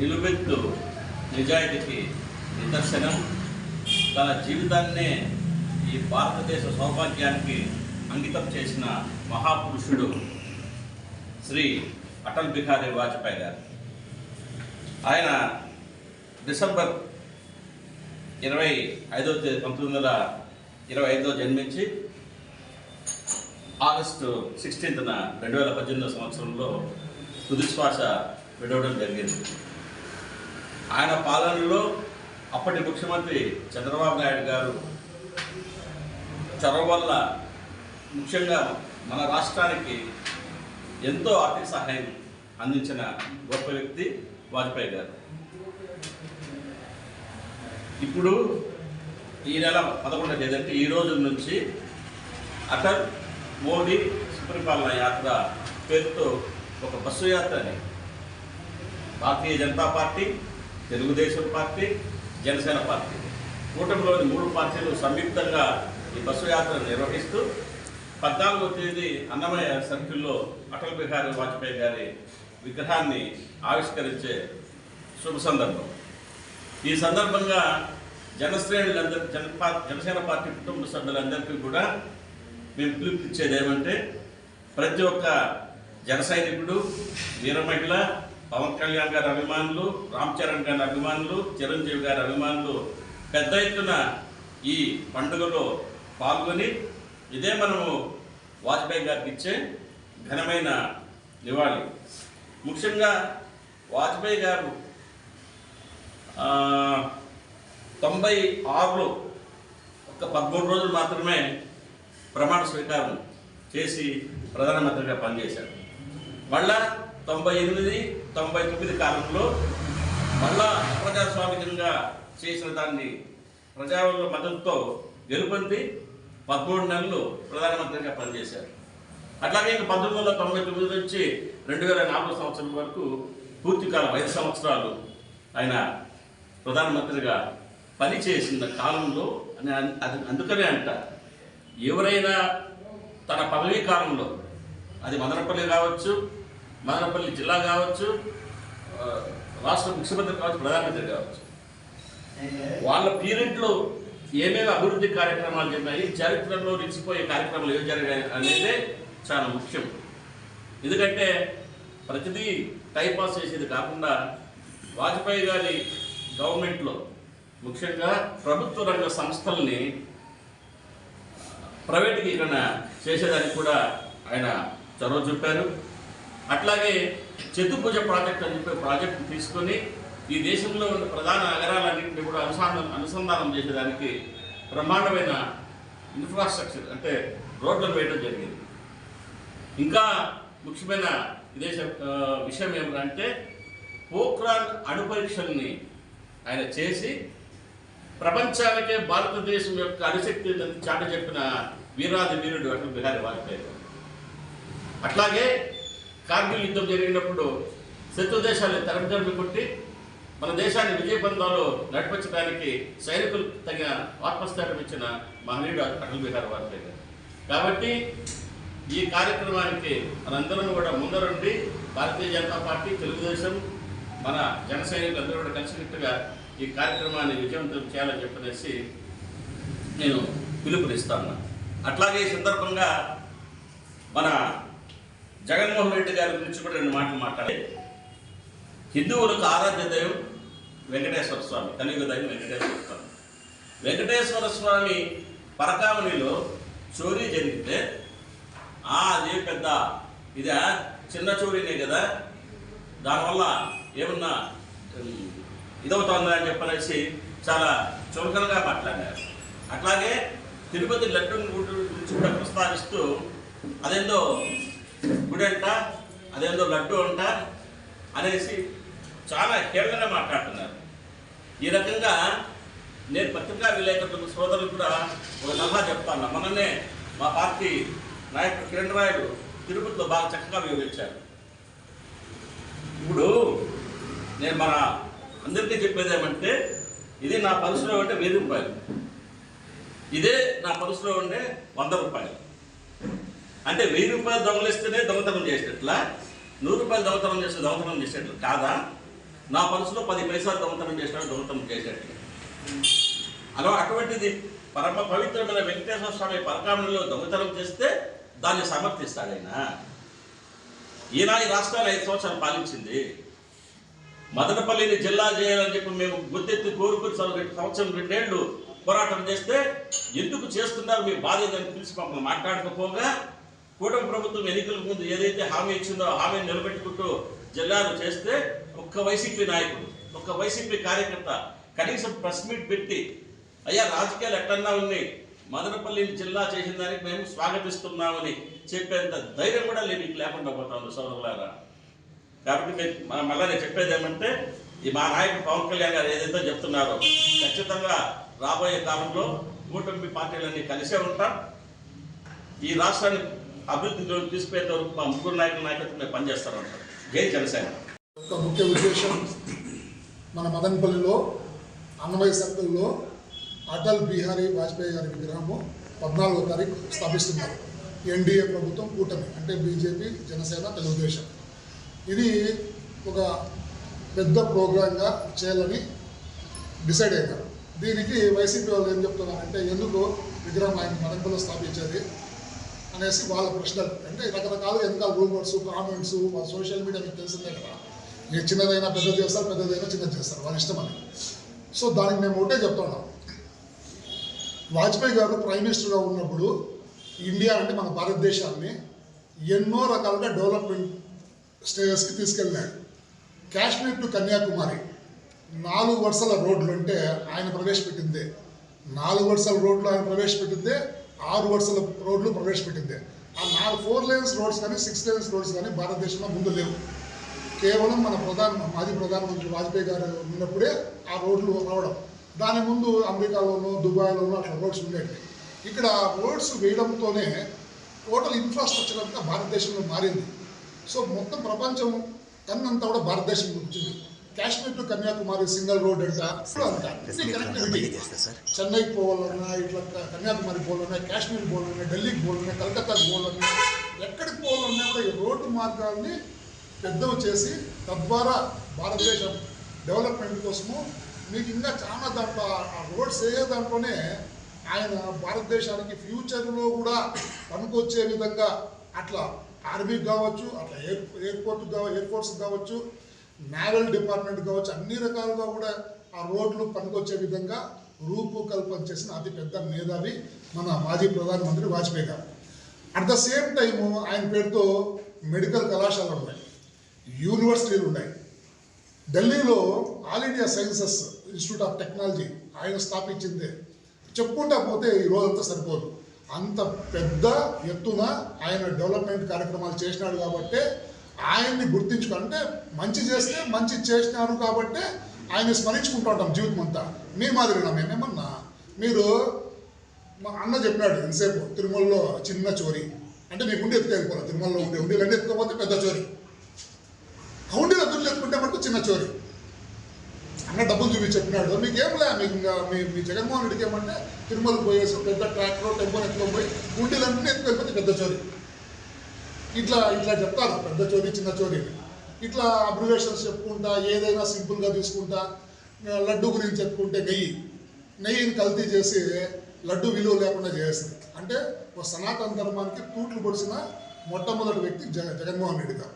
నిలువెత్తు నిజాయితీకి నిదర్శనం. తన జీవితాన్నే ఈ భారతదేశ సౌభాగ్యానికి అంకితం చేసిన మహాపురుషుడు శ్రీ అటల్ బిహారీ వాజ్పేయి గారు. ఆయన డిసెంబర్ 25వ తేదీ 1925 జన్మించి ఆగస్టు 16న 2018 సంవత్సరంలో తుది శ్వాస విడవడం జరిగింది. ఆయన పాలనలో అప్పటి ముఖ్యమంత్రి చంద్రబాబు నాయుడు గారు చొరవ వల్ల ముఖ్యంగా మన రాష్ట్రానికి ఎంతో ఆర్థిక సహాయం అందించిన గొప్ప వ్యక్తి వాజ్పేయి గారు. ఇప్పుడు ఈ నెల 11వ తేదీ అంటే ఈ రోజు నుంచి అటల్ మోడీ సుపరిపాలన యాత్ర పేరుతో ఒక బస్సు యాత్రని భారతీయ జనతా పార్టీ, తెలుగుదేశం పార్టీ, జనసేన పార్టీ కూటమిలోని 3 పార్టీలు సంయుక్తంగా ఈ బస్సు యాత్రను నిర్వహిస్తూ 14వ తేదీ అన్నమయ్య సర్కిల్లో అటల్ బిహారీ వాజ్పేయి గారి విగ్రహాన్ని ఆవిష్కరించే శుభ సందర్భం. ఈ సందర్భంగా జనసేన పార్టీ కుటుంబ సభ్యులందరికీ కూడా మేము పిలుపునిచ్చేది ఏమంటే, ప్రతి ఒక్క జన సైనికుడు, వీర మహిళ, పవన్ కళ్యాణ్ గారి అభిమానులు, రామ్ చరణ్ గారి అభిమానులు, చిరంజీవి గారి అభిమానులు పెద్ద ఎత్తున ఈ పండుగలో పాల్గొని ఇదే మనము వాజ్పేయి గారికి ఇచ్చే ఘనమైన నివాళి. ముఖ్యంగా వాజ్పేయి గారు 96లో ఒక 13 రోజులు మాత్రమే ప్రమాణ స్వీకారం చేసి ప్రధానమంత్రిగా పనిచేశారు. మళ్ళా 98, 99 కాలంలో మళ్ళా అప్రజాస్వామికంగా చేసిన దాన్ని ప్రజల మద్దతుతో గెలుపొంది 13 నెలలు ప్రధానమంత్రిగా పనిచేశారు. అట్లాగే 1999 నుంచి 2004 సంవత్సరం వరకు పూర్తికాలం 5 సంవత్సరాలు ఆయన ప్రధానమంత్రిగా పనిచేసిన కాలంలో అందుకనే అంటారు, ఎవరైనా తన పదవీ కాలంలో, అది మదనపల్లి కావచ్చు, మదనపల్లి జిల్లా కావచ్చు, రాష్ట్ర ముఖ్యమంత్రి కావచ్చు, ప్రధానమంత్రి కావచ్చు, వాళ్ళ పీరియడ్లో ఏమేమి అభివృద్ధి కార్యక్రమాలు జరిగాయి, చరిత్రలో నిలిచిపోయే కార్యక్రమాలు ఏమి జరిగాయి అనేది చాలా ముఖ్యం. ఎందుకంటే ప్రతిదీ టైపాస్ చేసేది కాకుండా వాజ్పేయి గారి గవర్నమెంట్లో ముఖ్యంగా ప్రభుత్వ రంగ సంస్థల్ని ప్రైవేటీకరణ చేసేదానికి కూడా ఆయన చొరవ చూపారు. అట్లాగే చతుర్భుజ ప్రాజెక్ట్ అని చెప్పే ప్రాజెక్టు తీసుకొని ఈ దేశంలో ఉన్న ప్రధాన నగరాలన్నింటినీ కూడా అనుసంధానం చేసేదానికి బ్రహ్మాండమైన ఇన్ఫ్రాస్ట్రక్చర్ అంటే రోడ్లను వేయడం జరిగింది. ఇంకా ముఖ్యమైన విషయం ఏమిటంటే పోఖ్రాన్ అణు పరీక్షల్ని ఆయన చేసి ప్రపంచానికే భారతదేశం యొక్క అణుశక్తి చాటి చెప్పిన వీరాది వీరుడు అటల్ బిహారీ వాజ్పేయి. అట్లాగే కార్గిల్ యుద్ధం జరిగినప్పుడు శత్రు దేశాన్ని తరమి కొట్టి మన దేశాన్ని విజయబంధాలు నడిపించడానికి సైనికులు తగిన ఆత్మస్థైర్యం ఇచ్చిన మహనీయుడు అటల్ బిహారీ వాజ్పేయి గారు. కాబట్టి ఈ కార్యక్రమానికి మనందరం కూడా ముందరుండి భారతీయ జనతా పార్టీ, తెలుగుదేశం, మన జన సైనికులు అందరూ కూడా కలిసికట్టుగా ఈ కార్యక్రమాన్ని విజయవంతం చేయాలని చెప్పనేసి నేను పిలుపునిస్తాను. అట్లాగే ఈ సందర్భంగా మన జగన్మోహన్ రెడ్డి గారి గురించి కూడా 2 మాటలు మాట్లాడి, హిందువులకు ఆరాధ్య దైవం వెంకటేశ్వర స్వామి, కలియుగ దైవం వెంకటేశ్వర స్వామి. వెంకటేశ్వర స్వామి పరకామణిలో చోరీ జరిగితే అది పెద్ద ఇది చిన్న చోరీనే కదా, దానివల్ల ఏమన్నా ఇదవుతుందా అని చెప్పనేసి చాలా చులకనగా మాట్లాడారు. అట్లాగే తిరుపతి లడ్డు గురించి కూడా ప్రస్తావిస్తూ అదేందో గుడి అంట, అదేందో లడ్డు అంట అనేసి చాలా హేళనగా మాట్లాడుతున్నారు. ఈ రకంగా నేను పత్రికా విలేకరులకు సోదరులు కూడా ఒక నల్లా చెప్తాను. మననే మా పార్టీ నాయకుడు కిరణ్ రాయుడు తిరుపతిలో బాగా చక్కగా వివరించారు. ఇప్పుడు నేను మన అందరికీ చెప్పేది ఏమంటే, ఇది నా పర్సులో ఉంటే 1000 రూపాయలు, ఇదే నా పర్సులో ఉండే 100 రూపాయలు. అంటే 1000 రూపాయలు దొంగలిస్తేనే దొంగతనం చేసేట్లా, 100 రూపాయలు దొంగతనం చేస్తే దొంగతనం చేసేట్లు కాదా? నా మనసులో 10 పైసలు దొంగతనం చేసినా దొంగతనం చేసేట్టు. అటువంటిది పరమ పవిత్రమైన వెంకటేశ్వర స్వామి పరకామణిలో దొంగతనం చేస్తే దాన్ని సమర్థిస్తాడు ఆయన. ఈయన ఈ రాష్ట్రాన్ని 5 సంవత్సరాలు పాలించింది. మదనపల్లిని జిల్లా చేయాలని చెప్పి మేము గుర్తెత్తి కోరుకుని సంవత్సరం 2 ఏళ్ళు పోరాటం చేస్తే ఎందుకు చేస్తున్నారు మీ బాధ ఏదని పిలిచి మమ్మల్ని మాట్లాడకపోగా కూటమి ప్రభుత్వం ఎన్నికల ముందు ఏదైతే హామీ ఇచ్చిందో హామీని నిలబెట్టుకుంటూ జిల్లాను చేస్తే ఒక్క వైసీపీ నాయకుడు, ఒక్క వైసీపీ కార్యకర్త కనీసం ప్రెస్ మీట్ పెట్టి అయ్యా రాజకీయాలు ఎట్టన్నా ఉన్నాయి, మదనపల్లిని జిల్లా చేసిన దానికి మేము స్వాగతిస్తున్నామని చెప్పేంత ధైర్యం కూడా మీకు లేకుండా పోతాం సోదరులారా. కాబట్టి మళ్ళీ నేను చెప్పేది ఏమంటే ఈ మా నాయకుడు పవన్ కళ్యాణ్ గారు ఏదైతే చెప్తున్నారో ఖచ్చితంగా రాబోయే కాలంలో కూటమి పార్టీలన్నీ కలిసే ఉంటాం. ఈ రాష్ట్రాన్ని అభివృద్ధిలో తీసుకుపోయేంత వరకు మా ముగ్గురు నాయకుల నాయకత్వం పనిచేస్తారంటారు. జై జనసేన. ఒక ముఖ్య ఉద్దేశం మన మదనపల్లిలో అన్నమయ్య సర్కిల్లో అటల్ బిహారీ వాజ్పేయి గారి విగ్రహము 14వ తారీఖు స్థాపిస్తున్నారు. ఎన్డీఏ ప్రభుత్వం కూటమి అంటే బీజేపీ, జనసేన, తెలుగుదేశం. ఇది ఒక పెద్ద ప్రోగ్రాంగా చేయాలని డిసైడ్ అయినారు. దీనికి వైసీపీ వాళ్ళు ఏం చెప్తున్నారంటే ఎందుకు విగ్రహం ఆయన మదనపల్లిలో స్థాపించేది అనేసి వాళ్ళ ప్రశ్నలు. అంటే రకరకాల వెనకాల రూమర్స్, కామెంట్స్, వాళ్ళ సోషల్ మీడియా మీకు తెలిసిందే కదా. మీరు చిన్నదైనా పెద్ద చేస్తారు, పెద్దదైనా చిన్నది చేస్తారు, వాళ్ళ ఇష్టం అని. సో దానికి మేము ఒకటే చెప్తున్నాం. వాజ్పేయి గారు ప్రైమ్ మినిస్టర్గా ఉన్నప్పుడు ఇండియా అంటే మన భారతదేశాన్ని ఎన్నో రకాలుగా డెవలప్మెంట్ స్టేజెస్కి తీసుకెళ్ళినాడు. కాశ్మీర్ టు కన్యాకుమారి 4 వరుసల రోడ్లు అంటే ఆయన ప్రవేశపెట్టిందే. 4 వరుసల రోడ్లు ఆయన ప్రవేశపెట్టిందే, 6 వరుసల రోడ్లు ప్రవేశపెట్టిందే. ఆ 4 లేన్స్ రోడ్స్ కానీ 6 లేన్స్ రోడ్స్ కానీ భారతదేశంలో ముందు లేవు. కేవలం మన మాజీ ప్రధానమంత్రి వాజ్పేయి గారు ఉన్నప్పుడే ఆ రోడ్లు రావడం. దాని ముందు అమెరికాలోనూ, దుబాయ్లోనూ అట్లా రోడ్స్ ఉండేవి. ఇక్కడ రోడ్స్ వేయడంతోనే టోటల్ ఇన్ఫ్రాస్ట్రక్చర్ అంతా భారతదేశంలో మారింది. సో మొత్తం ప్రపంచం కన్నంతా కూడా భారతదేశంలో వచ్చింది. Kashmir to Kanyakumari single road అంట కనెక్టివిటీ. చెన్నైకి పోవాలన్నా, ఇట్లా కన్యాకుమారి పోవాలన్నా, కాశ్మీర్ పోవాలన్నా, ఢిల్లీకి పోవాలన్నా, కలకత్తాకి పోవాలన్నా, ఎక్కడికి పోవాలన్నా కూడా ఈ రోడ్డు మార్గాల్ని పెద్దవి చేసి తద్వారా భారతదేశం డెవలప్మెంట్ కోసము మీకు ఇంకా చాలా దాంట్లో ఆ రోడ్స్ వేసే దాంట్లోనే ఆయన భారతదేశానికి ఫ్యూచర్లో కూడా పనికొచ్చే విధంగా అట్లా ఆర్మీకి కావచ్చు, అట్లా ఎయిర్ ఫోర్స్ కావచ్చు, నేవల్ డిపార్ట్మెంట్ కావచ్చు, అన్ని రకాలుగా కూడా ఆ రోడ్లు పనికొచ్చే విధంగా రూపకల్పన చేసిన అతి పెద్ద మేధావి మన మాజీ ప్రధానమంత్రి వాజ్పేయి గారు. అట్ ద సేమ్ టైము ఆయన పేరుతో మెడికల్ కళాశాలలు ఉన్నాయి, యూనివర్సిటీలు ఉన్నాయి. ఢిల్లీలో all India sciences institute of technology ఆయన స్థాపించిందే. చెప్పుకుంటా పోతే ఈ రోజంతా సరిపోదు. అంత పెద్ద ఎత్తున ఆయన డెవలప్మెంట్ కార్యక్రమాలు చేసినాడు కాబట్టి ఆయన్ని గుర్తించుకుంటే మంచి చేస్తే మంచి చేసినారు కాబట్టి ఆయన స్మరించుకుంటూ ఉంటాం జీవితం అంతా. మీ మాదిరిగా మేమేమన్నా మీరు మా అన్న చెప్పినాడు ఎంతసేపు తిరుమలలో చిన్న చోరీ అంటే మీకు ఉండి ఎత్తుకెళ్ళిపోవాలి. తిరుమలలో ఉండే ఉండేలన్నీ ఎత్తుకోపోతే పెద్ద చోరీ, హౌండీలు అదులు ఎత్తుకుంటే మటుకు చిన్న చోరీ. అన్న డబ్బులు చూపించి చెప్పినాడు. మీకేంలే మీకు ఇంకా మీ జగన్మోహన్ రెడ్డికి ఏమంటే తిరుమలకు పోయేసి పెద్ద ట్రాక్టర్ టెంపో ఎత్తుకొని పోయి గుండీలన్నీ ఎత్తుకెళ్ళిపోతే పెద్ద చోరీ. ఇట్లా చెప్తారు పెద్ద చోరీ, చిన్న చోరీ. ఇట్లా అబ్రివేషన్స్ చెప్పుకుంటా ఏదైనా సింపుల్గా తీసుకుంటా. లడ్డు గురించి చెప్పుకుంటే నెయ్యిని కల్తీ చేసి లడ్డు విలువ లేకుండా చేసింది. అంటే ఒక సనాతన ధర్మానికి తూట్లు పొడిచిన మొట్టమొదటి వ్యక్తి జగన్మోహన్ రెడ్డి గారు.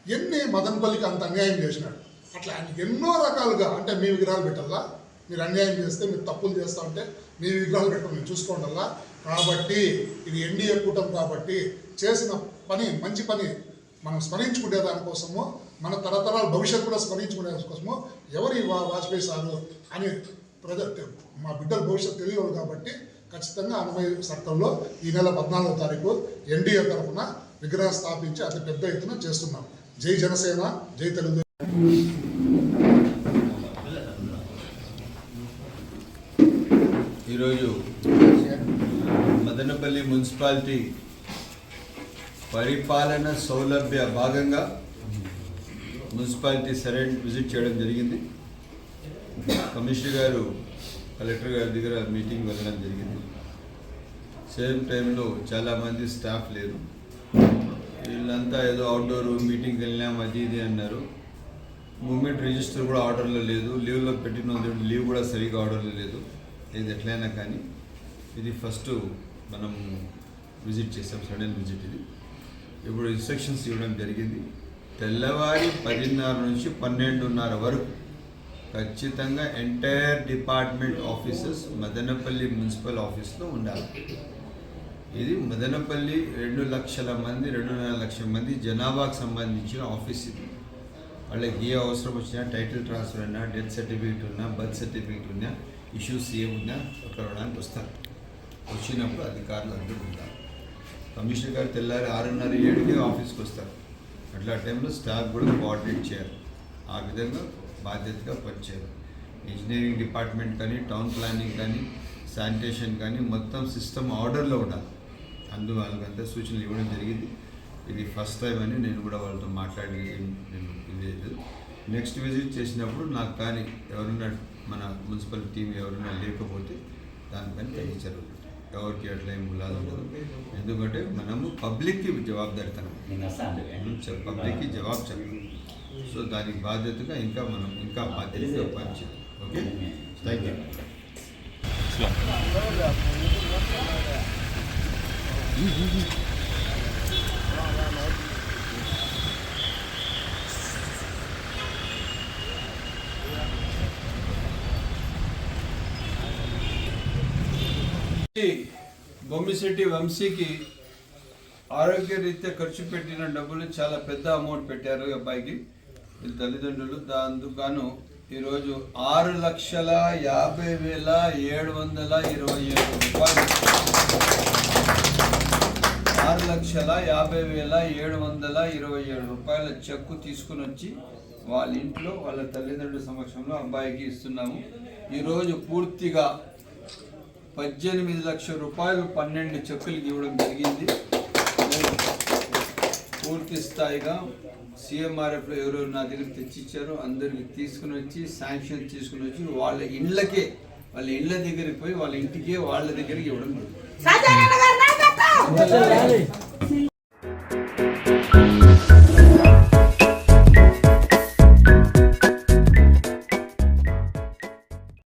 ఎన్ని మదనపల్లికి అంత అన్యాయం చేసినాడు. అట్లా ఆయనకి ఎన్నో రకాలుగా అంటే మీ విగ్రహాలు పెట్టాలా, మీరు అన్యాయం చేస్తే మీరు తప్పులు చేస్తూ ఉంటే మీ విగ్రహాలు పెట్టుకుని మీరు చూసుకోండాలా. కాబట్టి ఇది ఎన్డీఏ కూటమి కాబట్టి చేసిన పని మంచి పని మనం స్మరించుకునే దానికోసము, మన తరతరాల భవిష్యత్తు కూడా స్మరించుకునే దానికోసము ఎవరు ఈ వాజ్పేయి సారు అని మా బిడ్డల భవిష్యత్తు తెలియదు కాబట్టి ఖచ్చితంగా అన్నమయ్య సర్కిల్లో ఈ నెల 14వ తారీఖు ఎన్డీఏ తరఫున విగ్రహం స్థాపించి అతి పెద్ద ఎత్తున చేస్తున్నాం. జై జనసేన, జై తెలుగుదేశం. ఈరోజు మదనపల్లి మున్సిపాలిటీ పరిపాలన సౌలభ్య భాగంగా మున్సిపాలిటీ సరైన విజిట్ చేయడం జరిగింది. కమిషనర్ గారు కలెక్టర్ గారి దగ్గర మీటింగ్ వెళ్ళడం జరిగింది. సేమ్ టైంలో చాలామంది స్టాఫ్ లేరు. వీళ్ళంతా ఏదో అవుట్డోర్ మీటింగ్కి వెళ్ళినాం అది ఇది అన్నారు. మూమెంట్ రిజిస్టర్ కూడా ఆర్డర్లో లేదు, లీవ్లో పెట్టిన లీవ్ కూడా సరిగా ఆర్డర్లో లేదు. ఇది ఎట్లయినా కానీ ఇది ఫస్ట్ మనం విజిట్ చేసాం, సడన్ విజిట్ ఇది. ఇప్పుడు ఇన్స్ట్రక్షన్స్ ఇవ్వడం జరిగింది. తెల్లవారి 10:30 నుంచి 12:30 వరకు ఖచ్చితంగా entire department offices Madanapalle municipal ఆఫీస్లో ఉండాలి. ఇది మదనపల్లి 2 లక్షల మంది 2.5 లక్షల మంది జనాభాకు సంబంధించిన ఆఫీస్ ఇది. వాళ్ళకి ఏ అవసరం వచ్చినా, టైటిల్ ట్రాన్స్ఫర్ అయినా, డెత్ సర్టిఫికేట్ ఉన్నా, బర్త్ సర్టిఫికేట్ ఉన్నా, ఇష్యూస్ ఏమున్నా అక్కడ ఉండడానికి వస్తారు. వచ్చినప్పుడు అధికారులు అందరూ ఉంటారు. కమిషనర్ గారు తెల్లారి 6:30, 7కే ఆఫీస్కి వస్తారు. అట్లా టైంలో స్టాఫ్ కూడా కోఆర్డినేట్ చేయాలి. ఆ విధంగా బాధ్యతగా పనిచేయాలి. ఇంజనీరింగ్ డిపార్ట్మెంట్ కానీ, టౌన్ ప్లానింగ్ కానీ, శానిటేషన్ కానీ మొత్తం సిస్టమ్ ఆర్డర్లో ఉండాలి. వాళ్ళకంతా సూచనలు ఇవ్వడం జరిగింది. ఇది ఫస్ట్ టైం అని నేను కూడా వాళ్ళతో మాట్లాడి నేను లేదు. నెక్స్ట్ విజిట్ చేసినప్పుడు నాకు కానీ ఎవరైనా మన మున్సిపల్ టీం ఎవరైనా లేకపోతే దానిపైన తగ్గి జరుగుతుంది. ఎవరికి అట్లా ఏం గులాదు ఉండదు. ఎందుకంటే మనము పబ్లిక్కి జవాబుదారితనం, పబ్లిక్కి జవాబు చెప్పాలి. సో దానికి బాధ్యతగా మనం ఇంకా బాధ్యతగా పనిచేయాలి. Okay, thank you. బొమ్మిశెట్టి వంశీకి ఆరోగ్య రీత్యా ఖర్చు పెట్టిన డబ్బులు చాలా పెద్ద అమౌంట్ పెట్టారు ఈ అబ్బాయికి వీళ్ళ తల్లిదండ్రులు. దానికి గాను ఈరోజు 6,50,727 రూపాయలు 6,50,727 రూపాయల చెక్కు తీసుకుని వచ్చి వాళ్ళ ఇంట్లో వాళ్ళ తల్లిదండ్రుల సమక్షంలో అబ్బాయికి ఇస్తున్నాము. ఈరోజు పూర్తిగా 18 లక్షల రూపాయలు 12 చెక్కులు ఇవ్వడం జరిగింది. పూర్తి స్థాయిగా సీఎంఆర్ఎఫ్లో ఎవరెవరు నా దగ్గర తెచ్చిచ్చారో అందరికి తీసుకుని వచ్చి శాంక్షన్ తీసుకుని వచ్చి వాళ్ళ ఇళ్ళ దగ్గరికి పోయి వాళ్ళ ఇంటికే వాళ్ళ దగ్గరికి ఇవ్వడం జరిగింది.